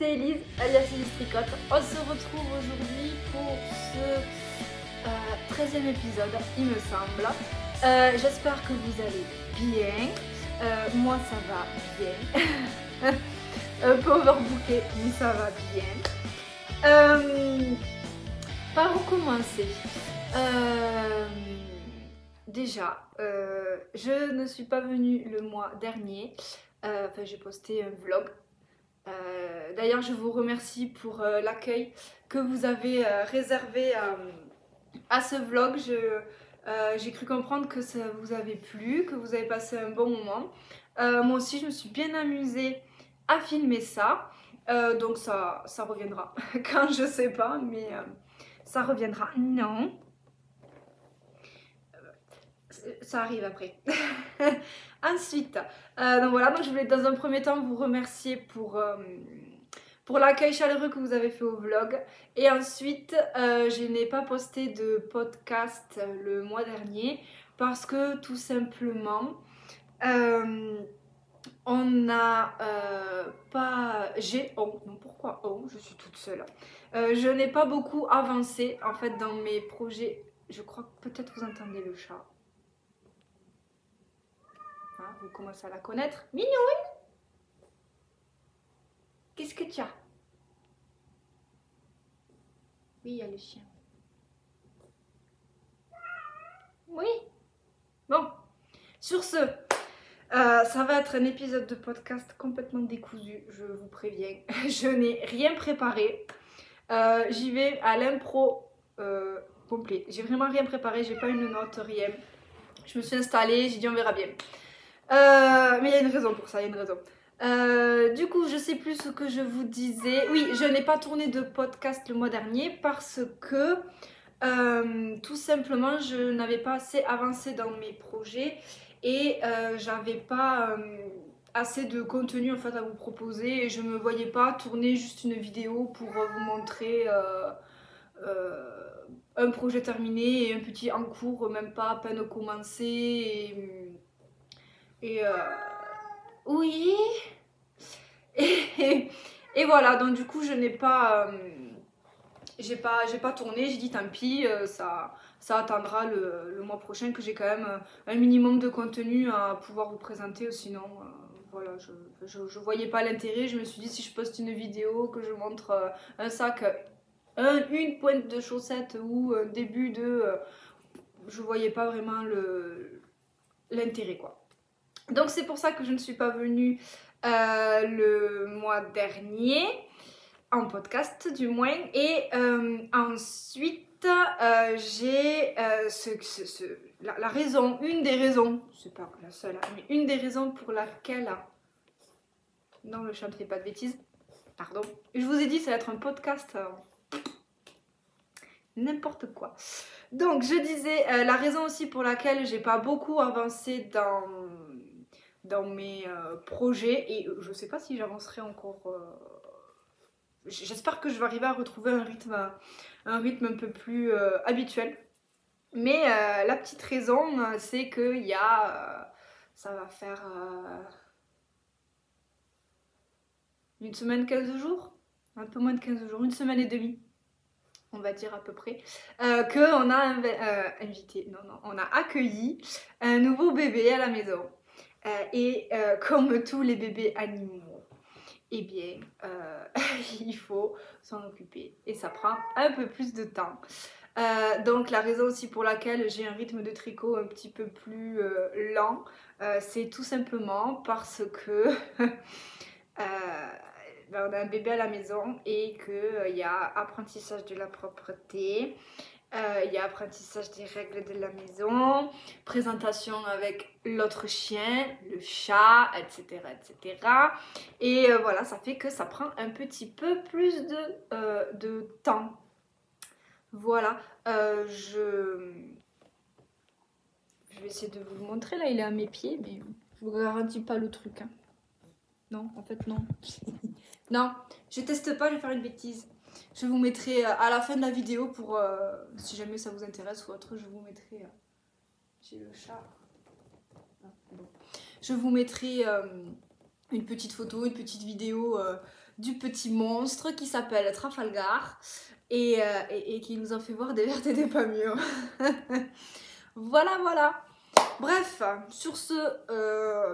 c'est Elise, alias Elise Tricotte. On se retrouve aujourd'hui pour ce 13e épisode, il me semble. J'espère que vous allez bien. Moi, ça va bien. Un peu overbooké, mais ça va bien. Par où commencer? Déjà, je ne suis pas venue le mois dernier. Enfin, j'ai posté un vlog. D'ailleurs, je vous remercie pour l'accueil que vous avez réservé à ce vlog. J'ai cru comprendre que ça vous avait plu, que vous avez passé un bon moment. Moi aussi, je me suis bien amusée à filmer ça. Donc ça reviendra quand je sais pas, mais ça reviendra. Non. Ça arrive après. Ensuite, donc voilà, donc je voulais dans un premier temps vous remercier pour l'accueil chaleureux que vous avez fait au vlog. Et ensuite, je n'ai pas posté de podcast le mois dernier parce que tout simplement, on n'a pas... non, pourquoi je suis toute seule. Je n'ai pas beaucoup avancé en fait dans mes projets. Je crois que peut-être vous entendez le chat. Hein, vous commencez à la connaître. Mignonne! Qu'est-ce que tu as? Oui, il y a le chien. Oui. Bon, sur ce, ça va être un épisode de podcast complètement décousu, je vous préviens. Je n'ai rien préparé. J'y vais à l'impro complet. J'ai vraiment rien préparé, j'ai pas une note, rien. Je me suis installée, j'ai dit on verra bien. Mais il y a une raison pour ça, il y a une raison. Du coup, je sais plus ce que je vous disais. Oui, je n'ai pas tourné de podcast le mois dernier parce que tout simplement, je n'avais pas assez avancé dans mes projets et j'avais pas assez de contenu en fait à vous proposer et je me voyais pas tourner juste une vidéo pour vous montrer un projet terminé et un petit en cours, même pas à peine commencé et oui. Et voilà, donc du coup je n'ai pas j'ai pas tourné, j'ai dit tant pis, ça attendra le mois prochain que j'ai quand même un minimum de contenu à pouvoir vous présenter, sinon voilà, je voyais pas l'intérêt. Je me suis dit si je poste une vidéo, que je montre un sac, une pointe de chaussette ou un début de... je voyais pas vraiment l'intérêt quoi. Donc c'est pour ça que je ne suis pas venue le mois dernier, en podcast du moins. Et ensuite, j'ai la raison, une des raisons, c'est pas la seule, mais une des raisons pour laquelle... Non, le chat ne fait pas de bêtises. Pardon. Je vous ai dit, ça va être un podcast... n'importe quoi. Donc je disais, la raison aussi pour laquelle j'ai pas beaucoup avancé dans mes projets, et je sais pas si j'avancerai encore... J'espère que je vais arriver à retrouver un rythme un peu plus habituel. Mais la petite raison, c'est qu'il y a... ça va faire... une semaine, 15 jours, un peu moins de 15 jours, une semaine et demie, on va dire à peu près, qu'on a invité, non, on a accueilli un nouveau bébé à la maison. Et comme tous les bébés animaux, eh bien, il faut s'en occuper et ça prend un peu plus de temps. Donc la raison aussi pour laquelle j'ai un rythme de tricot un petit peu plus lent, c'est tout simplement parce que on a un bébé à la maison et qu'il y a apprentissage de la propreté, il y a apprentissage des règles de la maison, présentation avec l'autre chien, le chat, etc. etc. Et voilà, ça fait que ça prend un petit peu plus de temps. Voilà, je vais essayer de vous le montrer, là il est à mes pieds, mais je vous garantis pas le truc. Hein. Non, en fait non. Non, je teste pas, je vais faire une bêtise. Je vous mettrai à la fin de la vidéo pour, si jamais ça vous intéresse ou autre, je vous mettrai... j'ai le chat. Ah, bon. Je vous mettrai une petite photo, une petite vidéo du petit monstre qui s'appelle Trafalgar et qui nous a fait voir des vertes et des pas mûres. Voilà, voilà. Bref, sur ce,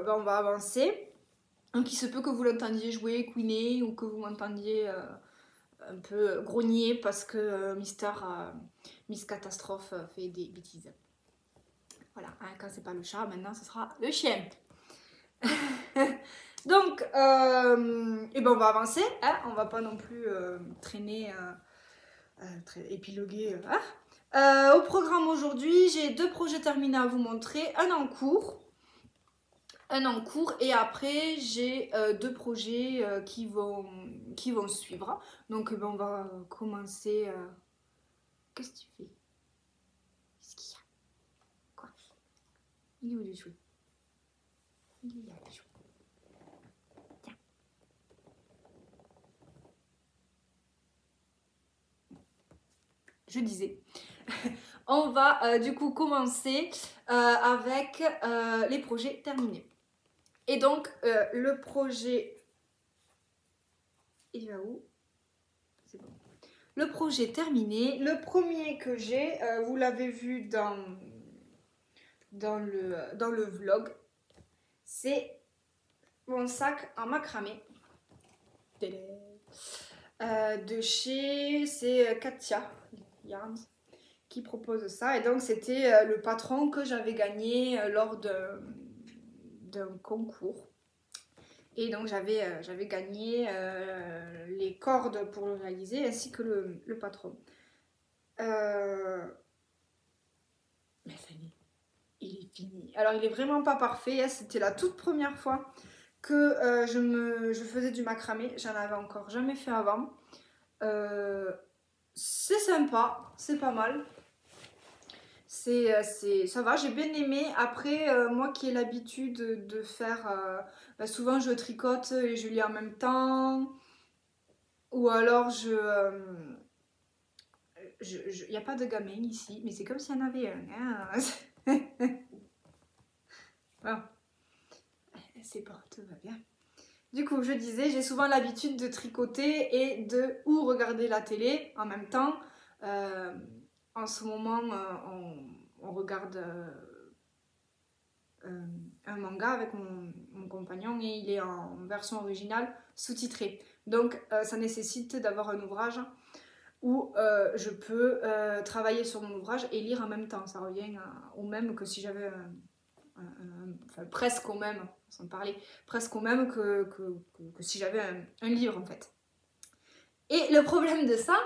ben, on va avancer. Donc il se peut que vous l'entendiez jouer, couiner, ou que vous m'entendiez un peu grogner parce que Miss Catastrophe fait des bêtises. Voilà, hein, quand c'est pas le chat, maintenant ce sera le chien. Donc, et ben on va avancer, hein, on va pas non plus traîner, épiloguer. Au programme aujourd'hui, j'ai 2 projets terminés à vous montrer, un en cours et après j'ai 2 projets qui vont suivre. Donc ben, on va commencer. Qu'est-ce que tu fais? Qu'est-ce qu'il y a? Quoi? Il est où le jouet? Il est là le jouet. Tiens. Je disais. On va du coup commencer avec les projets terminés. Et donc, le projet... Il va où? C'est bon. Le projet terminé. Le premier que j'ai, vous l'avez vu dans le vlog, c'est mon sac en macramé. De chez... C'est Katia Yarns qui propose ça. Et donc, c'était le patron que j'avais gagné lors d'un concours. Et donc j'avais gagné les cordes pour le réaliser ainsi que le patron. Mais ça y est, il est fini. Alors il est vraiment pas parfait, hein. C'était la toute première fois que je faisais du macramé. J'en avais encore jamais fait avant. C'est sympa, c'est pas mal. Ça va, j'ai bien aimé. Après, moi qui ai l'habitude de faire... bah souvent, je tricote et je lis en même temps. Ou alors, il n'y a pas de gamin ici, mais c'est comme s'il y en avait un. Hein. Bon. C'est bon, tout va bien. Du coup, je disais, j'ai souvent l'habitude de tricoter et de ou regarder la télé en même temps. En ce moment, on regarde un manga avec mon compagnon et il est en version originale sous-titrée. Donc, ça nécessite d'avoir un ouvrage où je peux travailler sur mon ouvrage et lire en même temps. Ça revient au même que si j'avais enfin, presque au même, sans parler, presque au même que si j'avais un livre en fait. Et le problème de ça,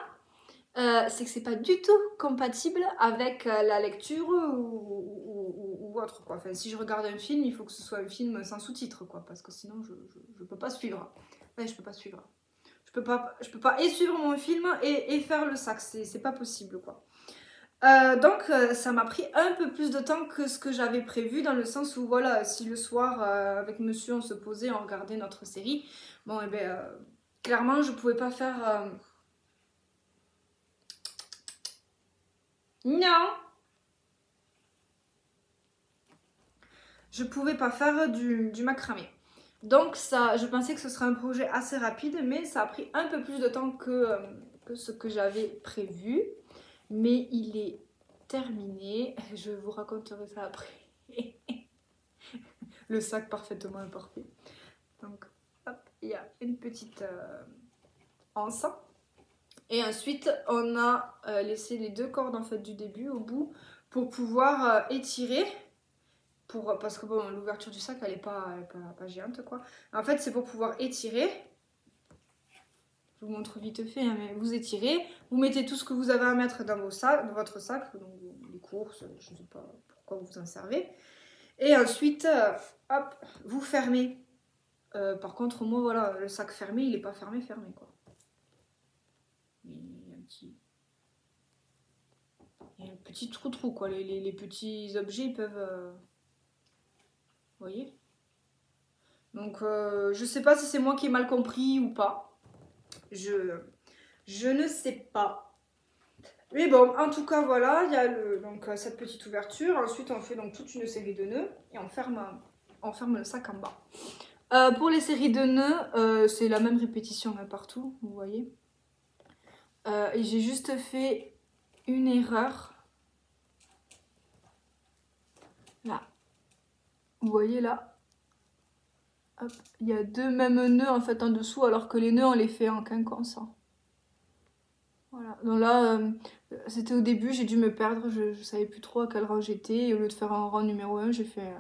c'est que c'est pas du tout compatible avec la lecture ou autre quoi. Enfin, si je regarde un film, il faut que ce soit un film sans sous-titres quoi, parce que sinon je peux pas suivre. Ouais, je peux pas suivre. Je peux pas et suivre mon film et faire le sac, c'est pas possible quoi. Donc ça m'a pris un peu plus de temps que ce que j'avais prévu, dans le sens où voilà, si le soir avec monsieur on se posait, on regardait notre série, bon et ben clairement je pouvais pas faire non, je pouvais pas faire du macramé. Donc ça, je pensais que ce serait un projet assez rapide, mais ça a pris un peu plus de temps que ce que j'avais prévu. Mais il est terminé, je vous raconterai ça après. Le sac parfaitement imparfait. Donc hop, il y a une petite anse. Et ensuite on a laissé les 2 cordes en fait du début au bout pour pouvoir étirer. Parce que bon, l'ouverture du sac elle est pas géante quoi. En fait c'est pour pouvoir étirer. Je vous montre vite fait, hein, mais vous étirez, vous mettez tout ce que vous avez à mettre dans votre sac, donc les courses, je ne sais pas pourquoi vous en servez. Et ensuite, hop, vous fermez. Par contre, moi, voilà, le sac fermé, il n'est pas fermé quoi. Il y a un petit trou quoi. Les petits objets, ils peuvent... Vous voyez? Donc, je sais pas si c'est moi qui ai mal compris ou pas. Je ne sais pas. Mais bon, en tout cas, voilà, il y a donc, cette petite ouverture. Ensuite, on fait donc toute une série de nœuds et on ferme le sac en bas. Pour les séries de nœuds, c'est la même répétition là, partout, vous voyez. Et j'ai juste fait une erreur. Là. Vous voyez là. Hop. Il y a 2 mêmes nœuds en fait en dessous, alors que les nœuds on les fait en quinconce. Voilà. Donc là, c'était au début, j'ai dû me perdre, je savais plus trop à quel rang j'étais. Et au lieu de faire un rang numéro 1, j'ai fait...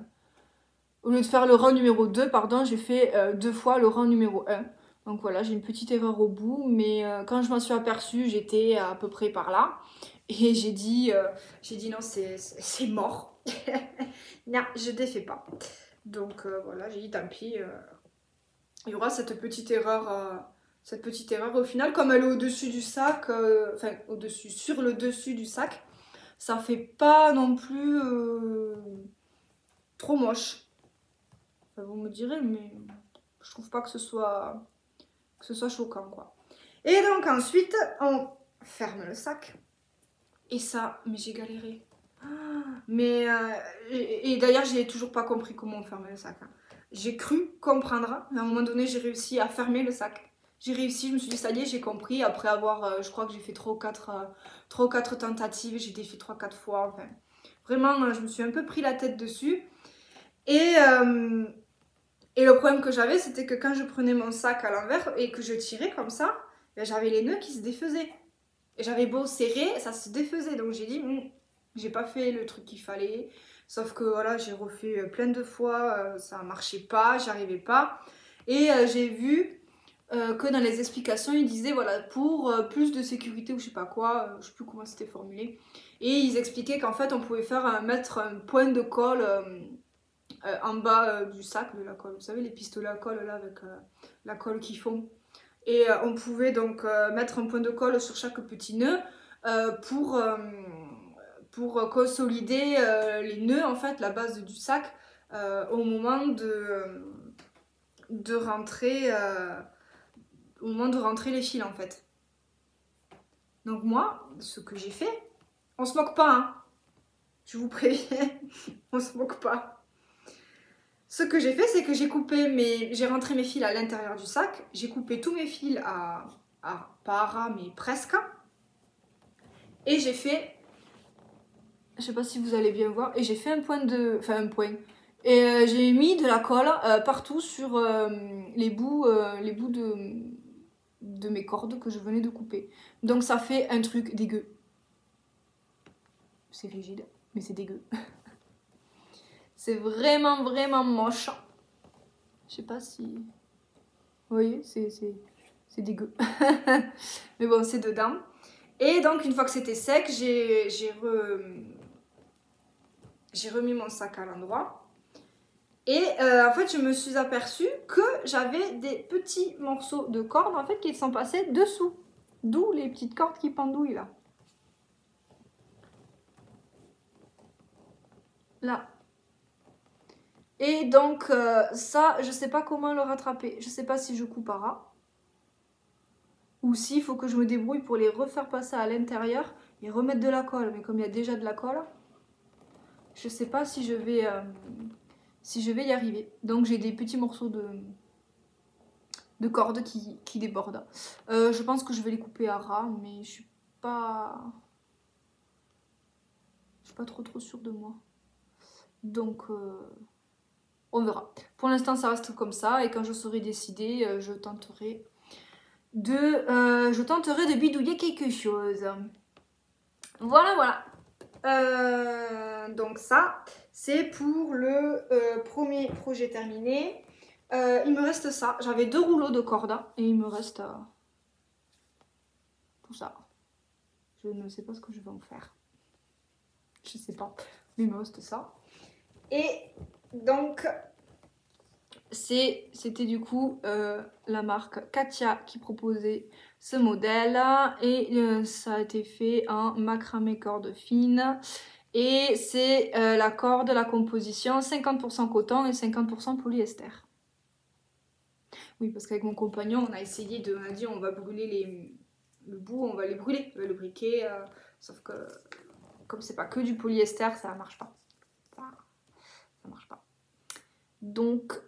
au lieu de faire le rang numéro 2, pardon, j'ai fait 2 fois le rang numéro 1. Donc voilà, j'ai une petite erreur au bout, mais quand je m'en suis aperçue, j'étais à peu près par là. Et j'ai dit non, c'est mort. Non, je défais pas. Donc voilà, j'ai dit tant pis. Il y aura cette petite erreur. Cette petite erreur au final, comme elle est au-dessus du sac, enfin au-dessus, sur le dessus du sac, ça fait pas non plus trop moche. Enfin, vous me direz, mais je trouve pas que ce soit choquant quoi. Et donc ensuite, on ferme le sac. Et ça, mais j'ai galéré. Mais et d'ailleurs, j'ai toujours pas compris comment on fermait le sac. Hein. J'ai cru comprendre, mais à un moment donné, j'ai réussi à fermer le sac. J'ai réussi, je me suis dit, ça y est, j'ai compris. Après avoir, je crois que j'ai fait 3 ou 4 tentatives, j'ai défait 3-4 fois. Enfin, vraiment, je me suis un peu pris la tête dessus. Et le problème que j'avais, c'était que quand je prenais mon sac à l'envers et que je tirais comme ça, ben, j'avais les nœuds qui se défaisaient. Et j'avais beau serrer, ça se défaisait. Donc j'ai dit, j'ai pas fait le truc qu'il fallait. Sauf que voilà, j'ai refait plein de fois, ça marchait pas, j'y arrivais pas. Et j'ai vu que dans les explications, ils disaient, voilà, pour plus de sécurité ou je sais pas quoi, je sais plus comment c'était formulé. Et ils expliquaient qu'en fait, on pouvait mettre un point de colle en bas du sac de la colle. Vous savez, les pistolets à colle là avec la colle qui fond. Et on pouvait donc mettre un point de colle sur chaque petit nœud pour consolider les nœuds, en fait, la base du sac, au moment de rentrer les fils, en fait. Donc moi, ce que j'ai fait, on se moque pas, hein. Je vous préviens, on se moque pas. Ce que j'ai fait, c'est que j'ai rentré mes fils à l'intérieur du sac, j'ai coupé tous mes fils pas à ras, mais presque. Et j'ai fait, je sais pas si vous allez bien voir, et j'ai fait un point. Et j'ai mis de la colle partout sur les bouts de mes cordes que je venais de couper. Donc ça fait un truc dégueu. C'est rigide, mais c'est dégueu. C'est vraiment, vraiment moche. Je sais pas si... Vous voyez, c'est dégueu. Mais bon, c'est dedans. Et donc, une fois que c'était sec, j'ai remis mon sac à l'endroit. Et en fait, je me suis aperçue que j'avais des petits morceaux de corde en fait qui sont passés dessous. D'où les petites cordes qui pendouillent là. Là. Et donc, ça, je sais pas comment le rattraper. Je sais pas si je coupe à ras. Ou s'il faut que je me débrouille pour les refaire passer à l'intérieur et remettre de la colle. Mais comme il y a déjà de la colle, je sais pas si je vais y arriver. Donc j'ai des petits morceaux de cordes qui débordent. Je pense que je vais les couper à ras, mais je suis pas trop sûre de moi. Donc on verra. Pour l'instant ça reste comme ça et quand je serai décidée, je tenterai de bidouiller quelque chose. Voilà. Donc ça, c'est pour le premier projet terminé. Il me reste ça. J'avais 2 rouleaux de corde et il me reste tout ça. Je ne sais pas ce que je vais en faire. Je sais pas. Mais il me reste ça. Et donc, c'était du coup la marque Katia qui proposait ce modèle. Et ça a été fait en macramé corde fine. Et c'est la corde, la composition 50% coton et 50% polyester. Oui, parce qu'avec mon compagnon, on a dit on va brûler le bout, on va les brûler, le briquet. Sauf que comme c'est pas que du polyester, ça marche pas. Ça marche pas. Donc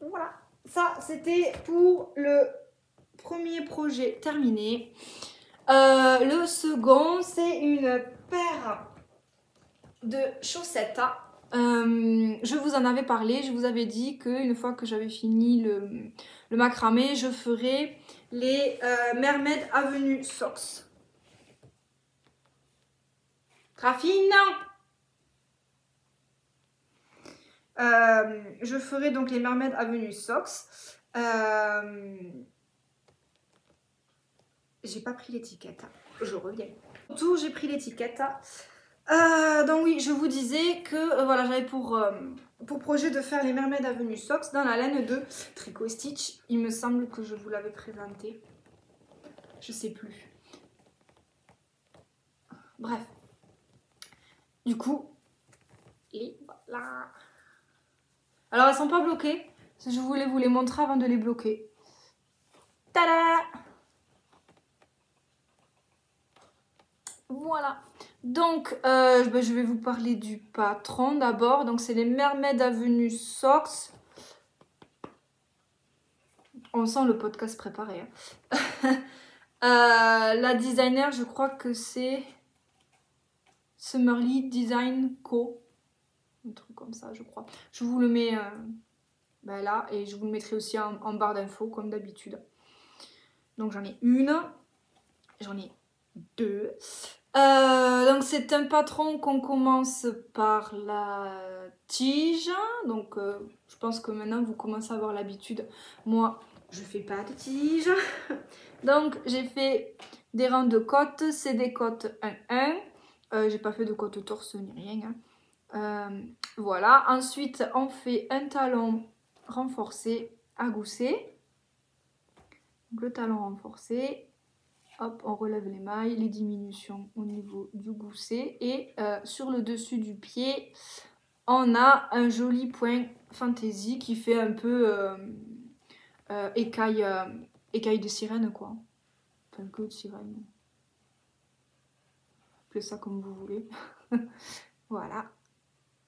voilà, ça c'était pour le premier projet terminé. Le second, c'est une paire de chaussettes. Je vous en avais parlé, je vous avais dit qu'une fois que j'avais fini le macramé, je ferai les Mermaid Avenue Socks. Rafi, non! Je ferai donc les Mermaid Avenue Socks. J'ai pas pris l'étiquette, je reviens. Tout, j'ai pris l'étiquette. Donc oui, je vous disais que voilà, j'avais pour projet de faire les Mermaid Avenue Socks dans la laine de Tricot Stitch. Il me semble que je vous l'avais présenté. Je sais plus. Bref. Du coup, et voilà. Alors elles sont pas bloquées. Je voulais vous les montrer avant de les bloquer. Tada! Voilà. Donc, je vais vous parler du patron d'abord. Donc, c'est les Mermaid Avenue Socks. On sent le podcast préparé. Hein. La designer, je crois que c'est Summerly Design Co. Un truc comme ça, je crois. Je vous le mets là et je vous le mettrai aussi en barre d'infos comme d'habitude. Donc, j'en ai une. J'en ai deux. Donc c'est un patron qu'on commence par la tige. Donc je pense que maintenant vous commencez à avoir l'habitude. Moi je fais pas de tige. Donc j'ai fait des rangs de côtes. C'est des côtes 1-1. J'ai pas fait de côte torse ni rien. Hein. Voilà. Ensuite on fait un talon renforcé à gousset. Donc, le talon renforcé. Hop, on relève les mailles, les diminutions au niveau du gousset. Et sur le dessus du pied, on a un joli point fantaisie qui fait un peu écaille de sirène, quoi. Enfin, queue de sirène. Appelez ça comme vous voulez. Voilà.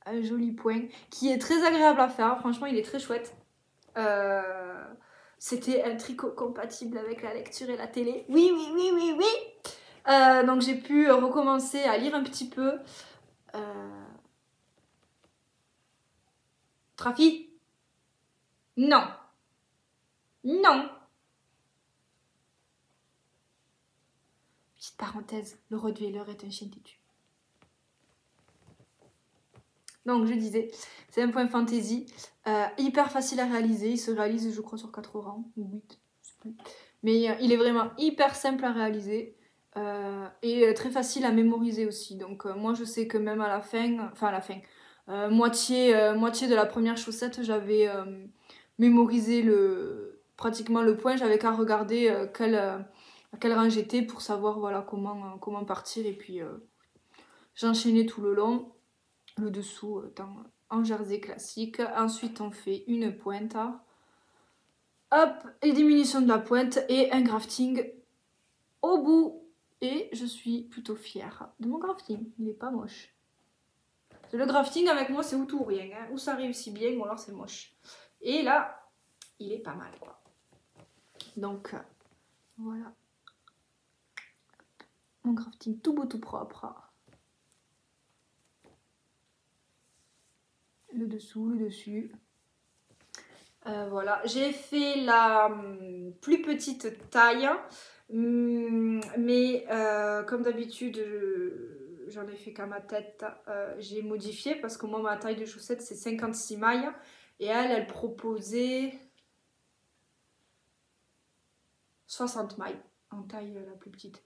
Un joli point qui est très agréable à faire. Franchement, il est très chouette. C'était un tricot compatible avec la lecture et la télé. Oui, oui, oui, oui, oui. Donc j'ai pu recommencer à lire un petit peu. Trafi? Non. Non. Petite parenthèse, le Rottweiler est un chien têtu. Donc je disais, c'est un point fantaisie, hyper facile à réaliser. Il se réalise je crois sur 4 rangs ou 8, je sais plus. Mais il est vraiment hyper simple à réaliser et très facile à mémoriser aussi. Donc moi je sais que même à la fin, moitié de la première chaussette, j'avais mémorisé pratiquement le point. J'avais qu'à regarder à quel rang j'étais pour savoir voilà, comment partir. Et puis j'enchaînais tout le long. Le dessous en jersey classique. Ensuite, on fait une pointe. Hop, et diminution de la pointe et un grafting au bout. Et je suis plutôt fière de mon grafting. Il n'est pas moche. Le grafting avec moi, c'est ou tout ou rien. Hein. Ou ça réussit bien ou alors c'est moche. Et là, il est pas mal, quoi. Donc, voilà. Mon grafting tout beau, tout propre. Le dessous, le dessus. Voilà, j'ai fait la plus petite taille, mais comme d'habitude, j'en ai fait qu'à ma tête. J'ai modifié parce que moi, ma taille de chaussette, c'est 56 mailles. Et elle proposait 60 mailles en taille la plus petite.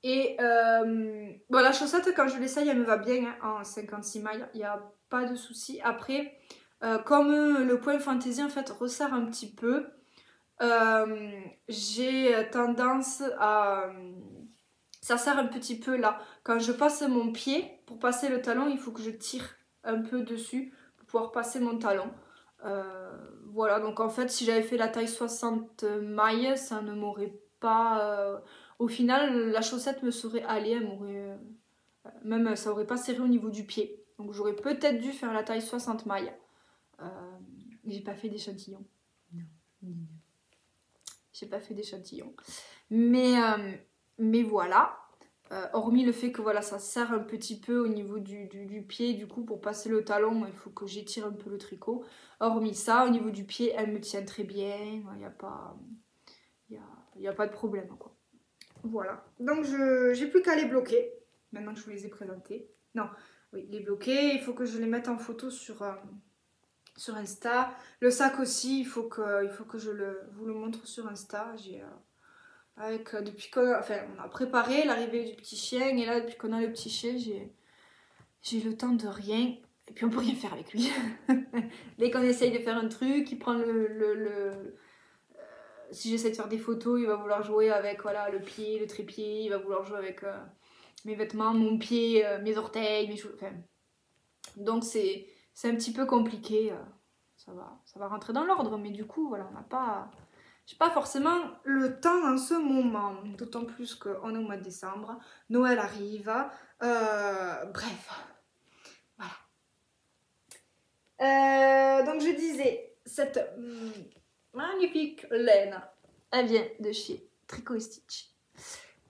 Et bon, la chaussette, quand je l'essaye, elle me va bien hein, en 56 mailles. Il n'y a pas de souci. Après, comme le point fantaisie en fait resserre un petit peu, j'ai tendance à... ça serre un petit peu là. Quand je passe mon pied, pour passer le talon, il faut que je tire un peu dessus pour pouvoir passer mon talon. Voilà, donc en fait, si j'avais fait la taille 60 mailles, ça ne m'aurait pas... au final, la chaussette me serait allée, elle m'aurait... même ça aurait pas serré au niveau du pied. Donc j'aurais peut-être dû faire la taille 60 mailles. J'ai pas fait d'échantillon. Non. J'ai pas fait d'échantillon. Mais voilà. Hormis le fait que voilà, ça serre un petit peu au niveau du pied, du coup pour passer le talon, il faut que j'étire un peu le tricot. Hormis ça, au niveau du pied, elle me tient très bien. Il n'y a pas, y a pas de problème, quoi. Voilà. Donc j'ai plus qu'à les bloquer. Maintenant que je vous les ai présentés. Non, oui, les bloquer. Il faut que je les mette en photo sur Insta. Le sac aussi, il faut que je vous le montre sur Insta. Depuis qu'on on a préparé l'arrivée du petit chien et là depuis qu'on a le petit chien, j'ai le temps de rien et puis on peut rien faire avec lui. Dès qu'on essaye de faire un truc, il prend si j'essaie de faire des photos, il va vouloir jouer avec voilà le pied, le trépied, il va vouloir jouer avec mes vêtements, mon pied, mes orteils, mes cheveux. Enfin, donc c'est un petit peu compliqué. Ça va rentrer dans l'ordre, mais du coup voilà, j'ai pas forcément le temps en ce moment, d'autant plus qu'on est au mois de décembre, Noël arrive, bref, voilà. Donc je disais, cette magnifique laine, elle vient de chez Tricot & Stitch.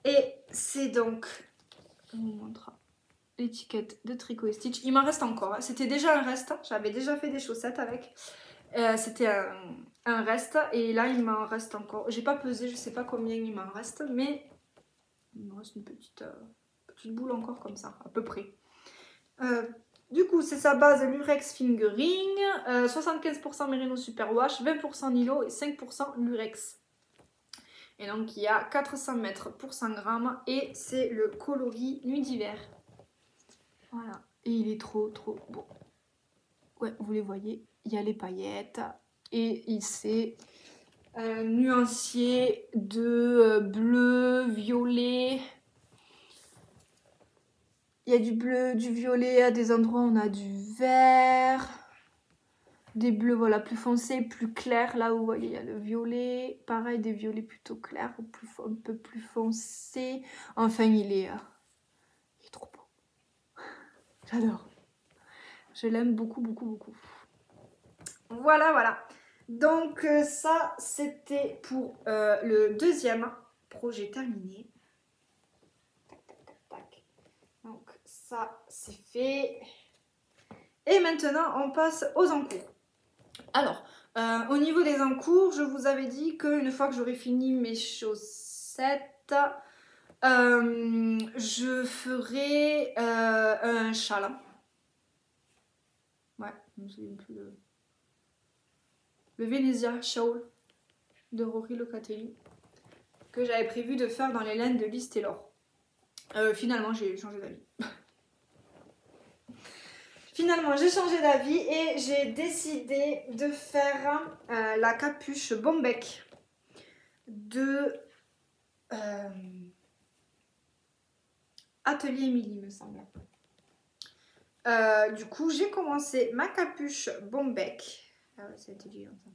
Et c'est donc, je vous montre l'étiquette de Tricot & Stitch. Il m'en reste encore, hein. C'était déjà un reste, j'avais déjà fait des chaussettes avec. C'était un reste et là il m'en reste encore. J'ai pas pesé, je sais pas combien il m'en reste, mais il me reste une petite boule encore comme ça, à peu près. Du coup, c'est sa base Lurex Fingering, 75% Merino Superwash, 20% Nilo et 5% Lurex. Et donc il y a 400 mètres pour 100 grammes et c'est le coloris Nuit d'hiver. Voilà, et il est trop beau. Ouais, vous les voyez, il y a les paillettes et c'est un nuancier de bleu, violet. Il y a du bleu, du violet, à des endroits on a du vert. Des bleus voilà, plus foncés, plus clairs. Là où vous voyez, il y a le violet. Pareil, des violets plutôt clairs, un peu plus foncés. Enfin, il est trop beau. J'adore. Je l'aime beaucoup. Voilà. Donc ça, c'était pour le deuxième projet terminé. Tac. Donc ça, c'est fait. Et maintenant, on passe aux encours. Alors, au niveau des encours, je vous avais dit qu'une fois que j'aurai fini mes chaussettes, je ferai un châle. Ouais, je me souviens plus le Venezia Shawl de Rory Locatelli que j'avais prévu de faire dans les laines de Liz Taylor. Finalement, j'ai changé d'avis. Finalement, j'ai changé d'avis et j'ai décidé de faire la capuche Bombec de Atelier Émilie, me semble. Du coup, j'ai commencé ma capuche Bombec. Ah ouais, c'est intelligent ça.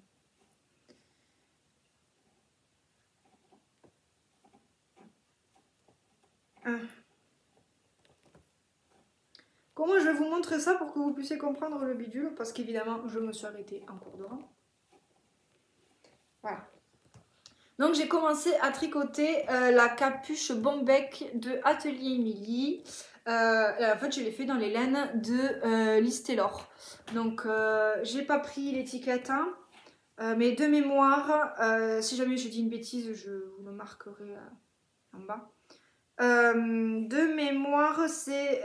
Comment je vais vous montrer ça pour que vous puissiez comprendre le bidule? Parce qu'évidemment, je me suis arrêtée en cours de rang. Voilà. Donc j'ai commencé à tricoter la capuche Bombec de Atelier Émilie. En fait, je l'ai fait dans les laines de Liz Taylor. Donc j'ai pas pris l'étiquette, hein, mais de mémoire, si jamais je dis une bêtise, je vous le marquerai en bas. De mémoire, c'est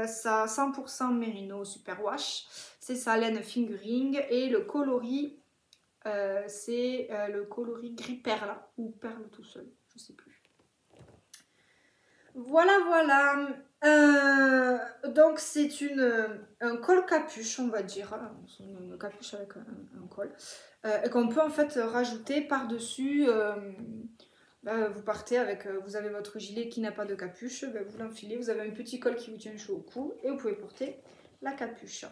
sa 100% Merino Superwash, c'est sa laine Fingering et le coloris, c'est le coloris gris perle ou perle tout seul, je sais plus. Voilà. Donc c'est un col capuche, on va dire, une capuche avec un col, et qu'on peut en fait rajouter par-dessus. Vous partez avec, vous avez votre gilet qui n'a pas de capuche, vous l'enfilez, vous avez un petit col qui vous tient chaud au cou et vous pouvez porter la capuche.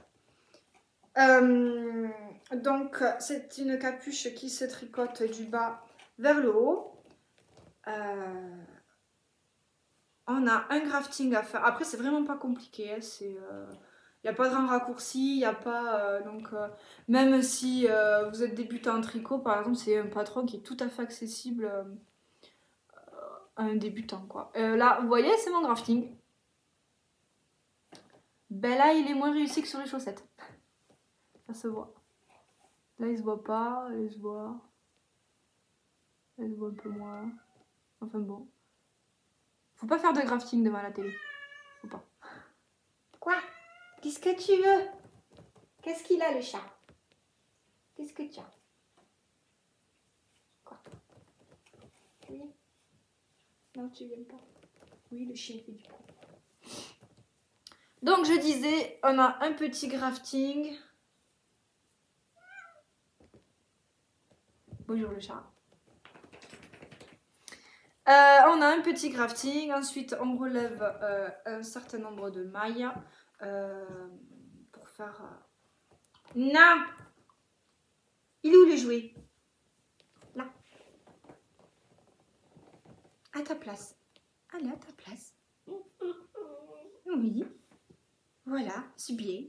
Donc c'est une capuche qui se tricote du bas vers le haut. On a un grafting à faire. Après c'est vraiment pas compliqué, hein. Il n'y a pas de grand raccourci, il n'y a pas... même si vous êtes débutant en tricot, par exemple, c'est un patron qui est tout à fait accessible à un débutant, quoi. Là, vous voyez, c'est mon drafting. Ben là, il est moins réussi que sur les chaussettes. Ça se voit. Là, il se voit pas, là, il se voit. Là, il se voit un peu moins. Enfin bon. Faut pas faire de grafting devant la télé. Faut pas. Quoi? Qu'est-ce que tu veux? Qu'est-ce qu'il a, le chat? Qu'est-ce que tu as? Quoi? Tu viens? Non, tu viens pas. Oui, le chien fait du bruit. Donc, je disais, on a un petit grafting. Bonjour le chat. On a un petit grafting, ensuite on relève un certain nombre de mailles pour faire... Non! Il est où le jouet? Là. À ta place. Allez, à ta place. Oui. Voilà, c'est bien.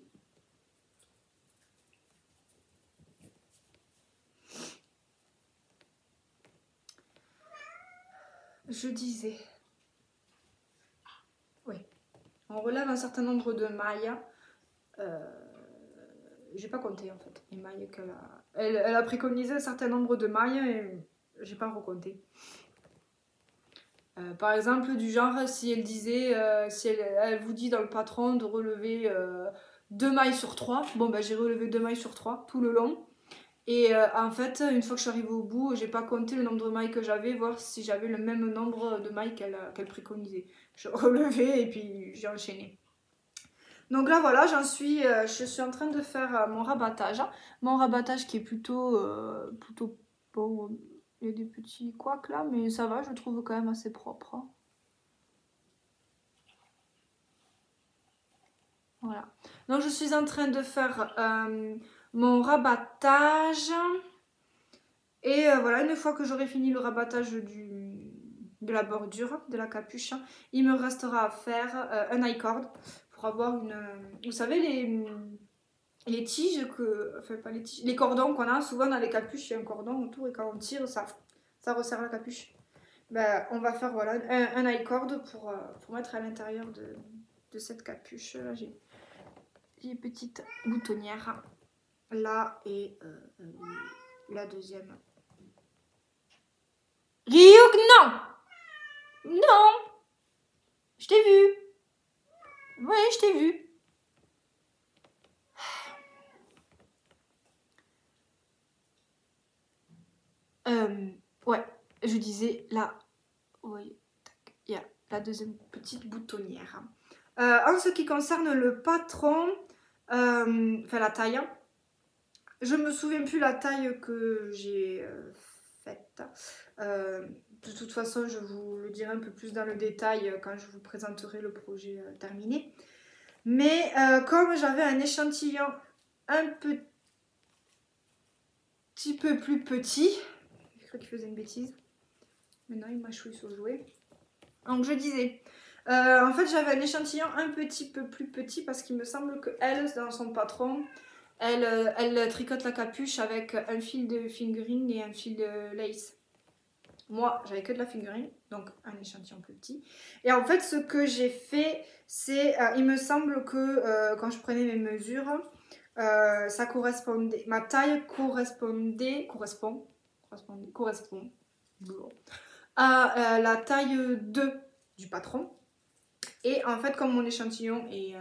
Je disais... Oui. On relève un certain nombre de mailles. J'ai pas compté en fait les mailles qu'elle a. Elle a préconisé un certain nombre de mailles et j'ai pas recompté. Par exemple, du genre, si elle disait, si elle vous dit dans le patron de relever 2 mailles sur 3, bon ben j'ai relevé 2 mailles sur 3 tout le long. Et en fait, une fois que je suis arrivée au bout, j'ai pas compté le nombre de mailles que j'avais, voir si j'avais le même nombre de mailles qu'elle préconisait. Je relevais et puis j'ai enchaîné. Donc là voilà, je suis en train de faire mon rabattage. Mon rabattage qui est plutôt bon. Il y a des petits couacs là, mais ça va, je le trouve quand même assez propre. Voilà. Donc je suis en train de faire mon rabattage. Et voilà, une fois que j'aurai fini le rabattage de la bordure, de la capuche, il me restera à faire un I-cord pour avoir une... Vous savez, les tiges que... Enfin, pas les tiges, les cordons qu'on a souvent dans les capuches, il y a un cordon autour et quand on tire, ça resserre la capuche. Ben, on va faire voilà, un I-cord pour mettre à l'intérieur de cette capuche. Là, j'ai une petite boutonnière là et la deuxième. Ryuk, non! Non! Je t'ai vu. Oui, je t'ai vu. Ouais, je disais là, oui, il y a la deuxième petite boutonnière. En ce qui concerne le patron, enfin la taille, je me souviens plus la taille que j'ai faite. De toute façon, je vous le dirai un peu plus dans le détail quand je vous présenterai le projet terminé. Mais comme j'avais un échantillon un petit peu plus petit, je crois qu'il faisait une bêtise. Maintenant, il m'a choué sur le jouet. Donc, je disais, en fait, j'avais un échantillon un petit peu plus petit parce qu'il me semble qu'elle, dans son patron, elle tricote la capuche avec un fil de fingering et un fil de lace. Moi, j'avais que de la fingering, donc un échantillon plus petit. Et en fait, ce que j'ai fait, c'est, il me semble que quand je prenais mes mesures, ça correspondait, ma taille correspond à la taille 2 du patron. Et en fait, comme mon échantillon est,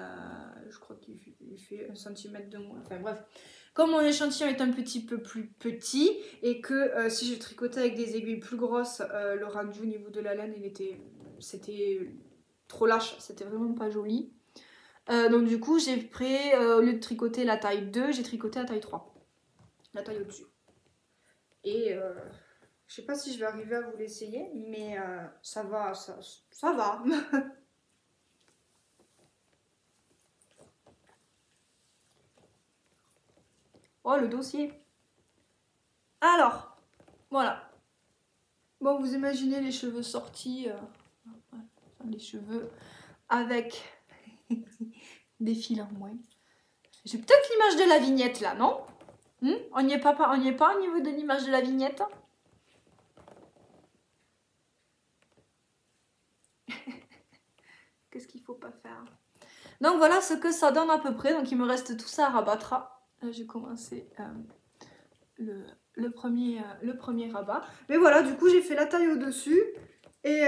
je crois qu'il fait 1 cm de moins, enfin bref. Comme mon échantillon est un petit peu plus petit et que si je tricotais avec des aiguilles plus grosses, le rendu au niveau de la laine, c'était trop lâche, c'était vraiment pas joli. Donc du coup, j'ai pris, au lieu de tricoter la taille 2, j'ai tricoté la taille 3. La taille au-dessus. Et je sais pas si je vais arriver à vous l'essayer, mais ça va, ça va. Oh, le dossier. Alors, voilà. Bon, vous imaginez les cheveux sortis, les cheveux avec des fils en moins. J'ai peut-être l'image de la vignette là, non? On n'y est pas au niveau de l'image de la vignette? Qu'est-ce qu'il faut pas faire? Donc voilà ce que ça donne à peu près. Donc il me reste tout ça à rabattre. J'ai commencé le premier rabat. Mais voilà, du coup j'ai fait la taille au-dessus. Et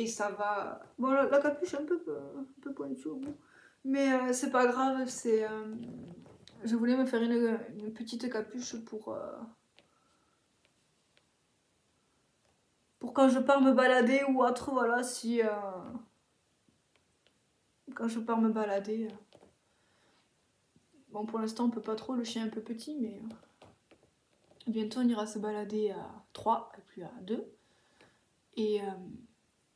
ça va. Bon, la capuche est un peu pointue au bout. Mais c'est pas grave, c'est... je voulais me faire une petite capuche pour quand je pars me balader ou autre, voilà, si... quand je pars me balader... Bon, pour l'instant, on peut pas trop, le chien est un peu petit, mais... bientôt, on ira se balader à 3 et plus à 2.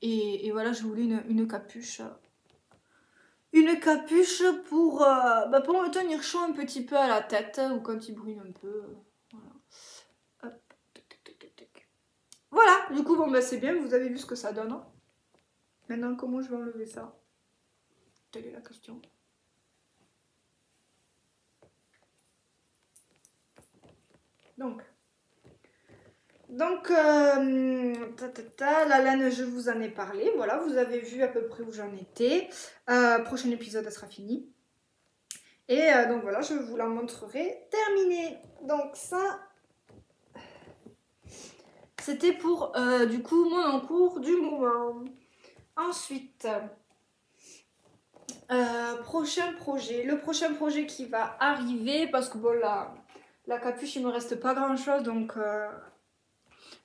Et voilà, je voulais une capuche. Une capuche pour me tenir chaud un petit peu à la tête ou quand il brûle un peu. Voilà. Hop. Voilà, du coup, bon, bah, c'est bien, vous avez vu ce que ça donne. Hein. Maintenant, comment je vais enlever ça? Telle est la question. Donc, la laine, je vous en ai parlé. Voilà, vous avez vu à peu près où j'en étais. Prochain épisode, elle sera finie. Et donc voilà, je vous la montrerai terminée. Donc ça, c'était pour du coup mon encours du moment. Ensuite, prochain projet. Le prochain projet qui va arriver, parce que bon, la capuche, il me reste pas grand chose, donc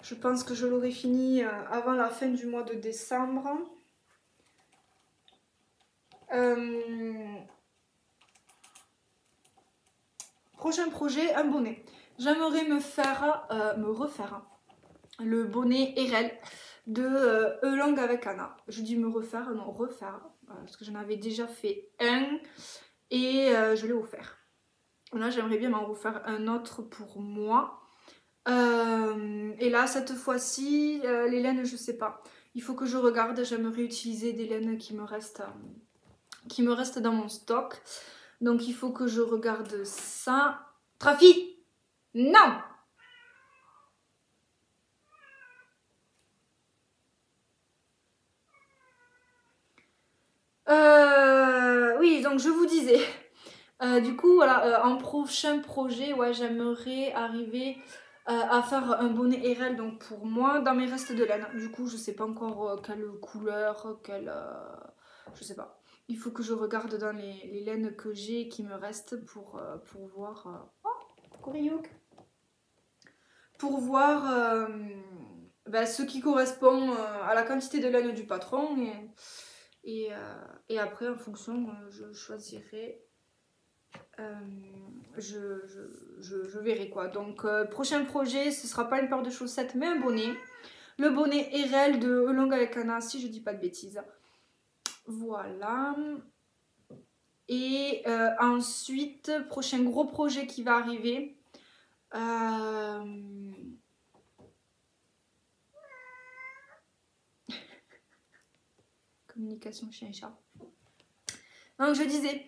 je pense que je l'aurai fini avant la fin du mois de décembre. Prochain projet, un bonnet. J'aimerais me refaire le bonnet RL de Elong avec Anna. Je dis me refaire, non refaire, parce que j'en avais déjà fait un et je l'ai offert. Là, j'aimerais bien m'en refaire un autre pour moi. Et là, cette fois-ci, les laines, je sais pas. Il faut que je regarde. J'aimerais utiliser des laines qui me restent dans mon stock. Donc, il faut que je regarde ça. Trafi! Non! Oui, donc je vous disais. Du coup, voilà, en prochain projet, ouais, j'aimerais arriver à faire un bonnet RL donc pour moi dans mes restes de laine. Du coup, je sais pas encore quelle couleur, je sais pas. Il faut que je regarde dans les laines que j'ai qui me restent pour voir. Pour voir ce qui correspond à la quantité de laine du patron et après en fonction je choisirai. Je verrai quoi. Donc prochain projet, ce sera pas une paire de chaussettes mais un bonnet. Le bonnet RL de Elong avec Anna, si je dis pas de bêtises. Voilà. Et ensuite, prochain gros projet qui va arriver. Communication chien et chat. Donc je disais,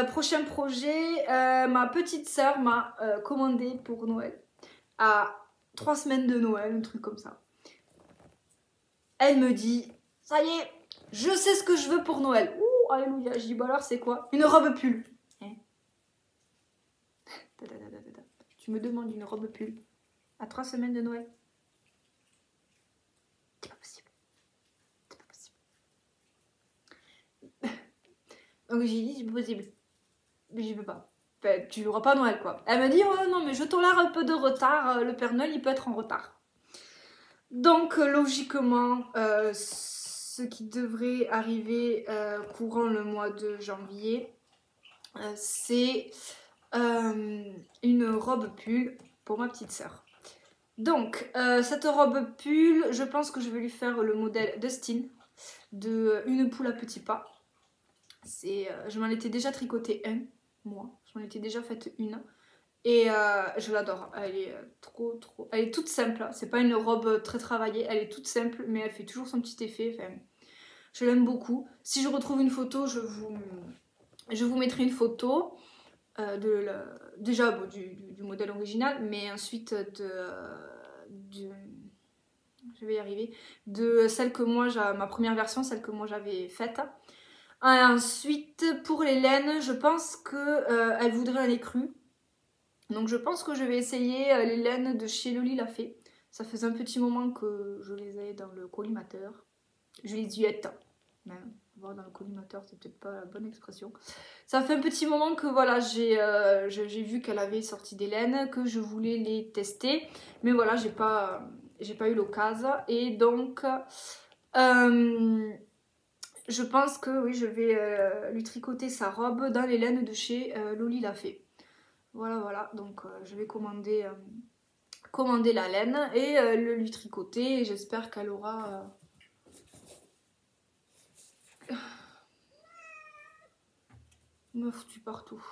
prochain projet, ma petite sœur m'a commandé pour Noël. À 3 semaines de Noël, un truc comme ça. Elle me dit, ça y est, je sais ce que je veux pour Noël. Ouh, alléluia. Je dis, bah alors c'est quoi? Une robe pull. Hein? Tu me demandes une robe pull à 3 semaines de Noël? C'est pas possible. C'est pas possible. Donc j'ai dit, c'est pas possible. Mais je peux pas. Enfin, tu n'auras pas Noël quoi. Elle me dit, oh non mais je tolère un peu de retard, le Père Noël il peut être en retard. Donc logiquement, ce qui devrait arriver courant le mois de janvier, c'est une robe pull pour ma petite sœur. Donc cette robe pull, je pense que je vais lui faire le modèle Dustin de Une poule à petits pas. Je m'en étais déjà tricoté un, moi, je m'en étais déjà faite une. Et je l'adore, elle est elle est toute simple, c'est pas une robe très travaillée, elle est toute simple mais elle fait toujours son petit effet, enfin, je l'aime beaucoup. Si je retrouve une photo, je Je vous mettrai une photo déjà bon, du modèle original, mais ensuite je vais y arriver, de celle que moi, ma première version, celle que moi j'avais faite. Ensuite, pour les laines, je pense qu'elle voudrait un écru. Donc je pense que je vais essayer les laines de chez Loli La Fée. Ça faisait un petit moment que je les ai dans le collimateur. Je les yette. Même voir dans le collimateur, c'est peut-être pas la bonne expression. Ça fait un petit moment que voilà, j'ai vu qu'elle avait sorti des laines, que je voulais les tester. Mais voilà, j'ai pas eu l'occasion. Et donc, je pense que oui, je vais lui tricoter sa robe dans les laines de chez Loli La Fée. Voilà, voilà. Donc, je vais commander la laine et le lui tricoter. Et j'espère qu'elle aura... m'a foutu partout.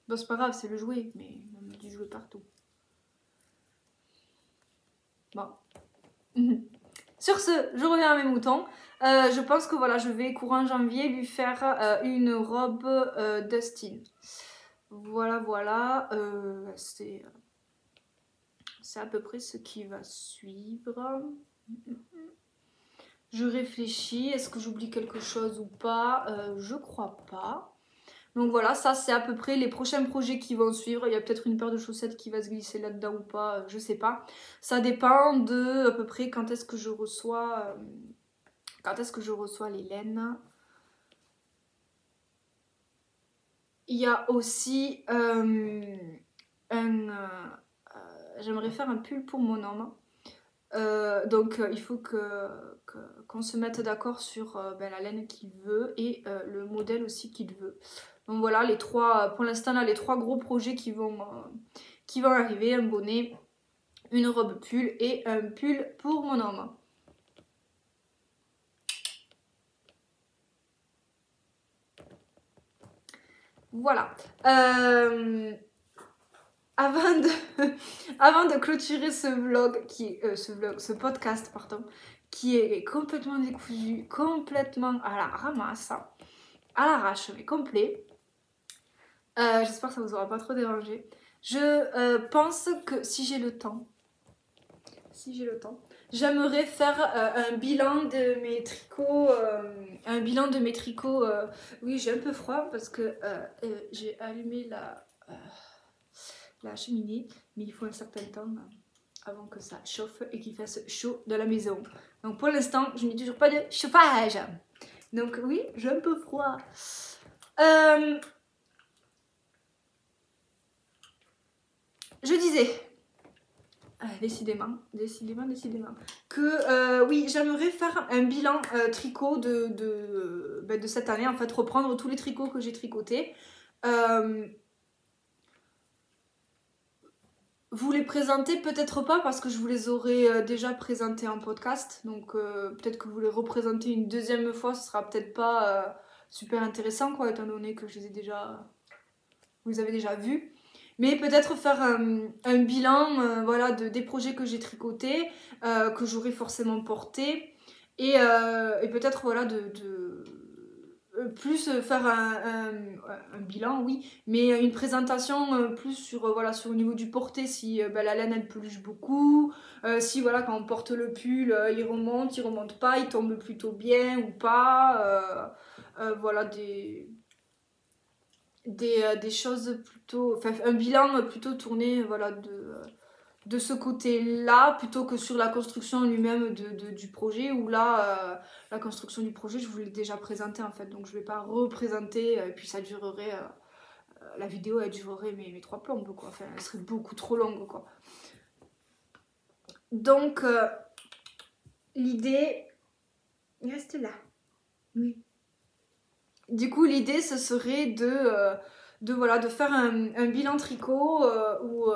Bon, c'est pas grave, c'est le jouet, mais on m'a dû jouer partout. Bon. Sur ce, je reviens à mes moutons. Je pense que voilà, je vais courant janvier lui faire une robe Dustin. Voilà, voilà. C'est à peu près ce qui va suivre. Je réfléchis, est-ce que j'oublie quelque chose ou pas? Je crois pas. Donc voilà, ça c'est à peu près les prochains projets qui vont suivre. Il y a peut-être une paire de chaussettes qui va se glisser là-dedans ou pas, je sais pas. Ça dépend de à peu près quand est-ce que je reçois les laines. Il y a aussi j'aimerais faire un pull pour mon homme. Donc il faut qu'on se mette d'accord sur la laine qu'il veut et le modèle aussi qu'il veut. Donc voilà, pour l'instant là, les trois gros projets qui vont arriver, un bonnet, une robe pull et un pull pour mon homme. Voilà. Avant de clôturer ce podcast, pardon, qui est complètement décousu, complètement à la ramasse, à l'arrache, mais complet. J'espère que ça vous aura pas trop dérangé. Je pense que si j'ai le temps, j'aimerais faire un bilan de mes tricots. Oui, j'ai un peu froid parce que j'ai allumé la cheminée, mais il faut un certain temps avant que ça chauffe et qu'il fasse chaud dans la maison. Donc pour l'instant, je n'ai toujours pas de chauffage. Donc oui, j'ai un peu froid. Je disais, décidément, que oui, j'aimerais faire un bilan tricot de cette année, en fait, reprendre tous les tricots que j'ai tricotés. Vous les présenter peut-être pas parce que je vous les aurais déjà présentés en podcast, donc peut-être que vous les représenter une deuxième fois, ce sera peut-être pas super intéressant quoi, étant donné que vous les avez déjà vus. Mais peut-être faire un bilan voilà, des projets que j'ai tricotés, que j'aurais forcément portés, et peut-être voilà, plus faire un bilan, oui, mais une présentation plus sur, voilà, sur le niveau du porté, si la laine elle peluche beaucoup, si voilà, quand on porte le pull, il remonte pas, il tombe plutôt bien ou pas, voilà, des choses plutôt, enfin un bilan plutôt tourné voilà, de ce côté-là plutôt que sur la construction lui-même du projet où là la construction du projet je vous l'ai déjà présenté en fait donc je vais pas représenter et puis ça durerait la vidéo elle durerait mes 3 plombes quoi, enfin elle serait beaucoup trop longue quoi. Donc l'idée reste là, oui. Du coup, l'idée, ce serait de faire un bilan tricot où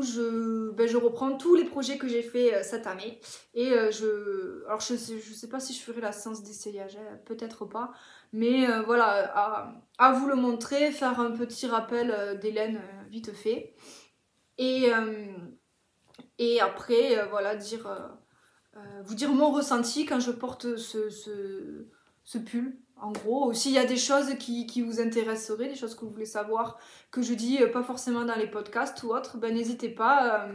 je reprends tous les projets que j'ai fait cette année. Et alors, je sais pas si je ferai la séance d'essayage, peut-être pas. Mais voilà, à vous le montrer, faire un petit rappel d'Hélène vite fait. Et après, voilà, vous dire mon ressenti quand je porte ce pull. En gros, s'il y a des choses qui vous intéresseraient, des choses que vous voulez savoir, que je dis pas forcément dans les podcasts ou autres, ben n'hésitez pas,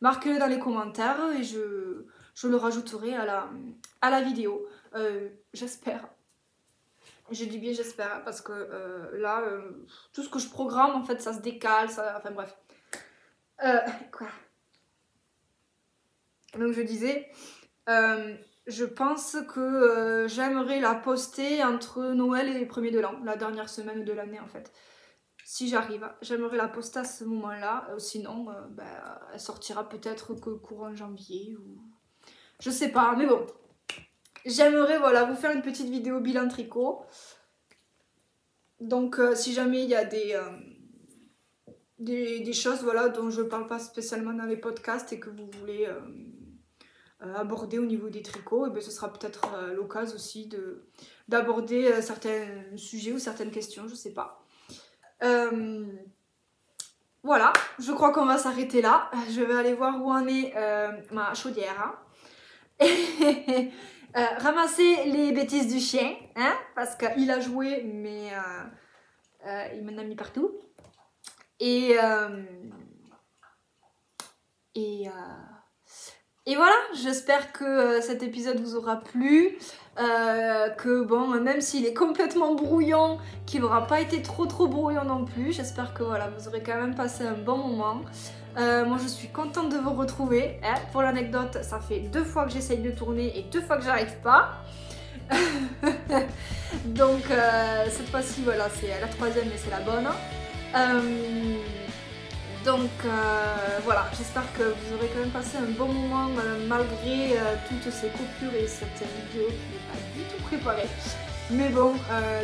marquez-le dans les commentaires et je le rajouterai à la vidéo. J'espère. Je dis bien j'espère, parce que là, tout ce que je programme, en fait, ça se décale, enfin bref. Quoi? Donc je disais... je pense que j'aimerais la poster entre Noël et les premiers de l'an, la dernière semaine de l'année en fait. Si j'arrive, j'aimerais la poster à ce moment-là. Sinon, elle sortira peut-être que courant janvier ou... Je sais pas, mais bon. J'aimerais voilà, vous faire une petite vidéo bilan tricot. Donc si jamais il y a des choses voilà, dont je parle pas spécialement dans les podcasts et que vous voulez... aborder au niveau des tricots, et bien ce sera peut-être l'occasion aussi d'aborder certains sujets ou certaines questions, je sais pas. Voilà, je crois qu'on va s'arrêter là. Je vais aller voir où en est ma chaudière. Hein. Ramasser les bêtises du chien, hein, parce qu'il a joué, mais il m'en a mis partout. Et voilà, j'espère que cet épisode vous aura plu, que bon, même s'il est complètement brouillon, qu'il n'aura pas été trop brouillon non plus, j'espère que voilà, vous aurez quand même passé un bon moment. Moi je suis contente de vous retrouver, hein. Pour l'anecdote, ça fait 2 fois que j'essaye de tourner et 2 fois que j'arrive pas. Donc cette fois-ci, voilà, c'est la 3e et c'est la bonne. Donc voilà, j'espère que vous aurez quand même passé un bon moment malgré toutes ces coupures et cette vidéo qui n'est pas du tout préparée. Mais bon,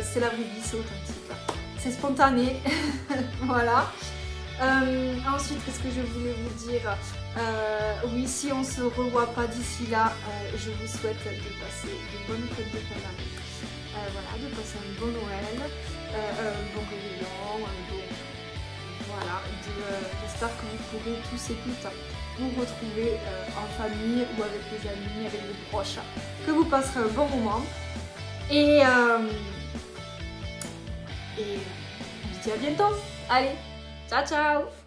c'est la vraie vie, c'est authentique, c'est spontané. Voilà. Ensuite, qu'est-ce que je voulais vous dire? Oui, si on se revoit pas d'ici là, je vous souhaite de passer de bonnes fêtes de fin d'année. Voilà, de passer un bon Noël, un bon réveillon, un bon... Voilà, j'espère que vous pourrez tous et toutes vous retrouver en famille ou avec les amis, avec les proches, que vous passerez un bon moment. Et on se dit à bientôt. Allez, ciao ciao!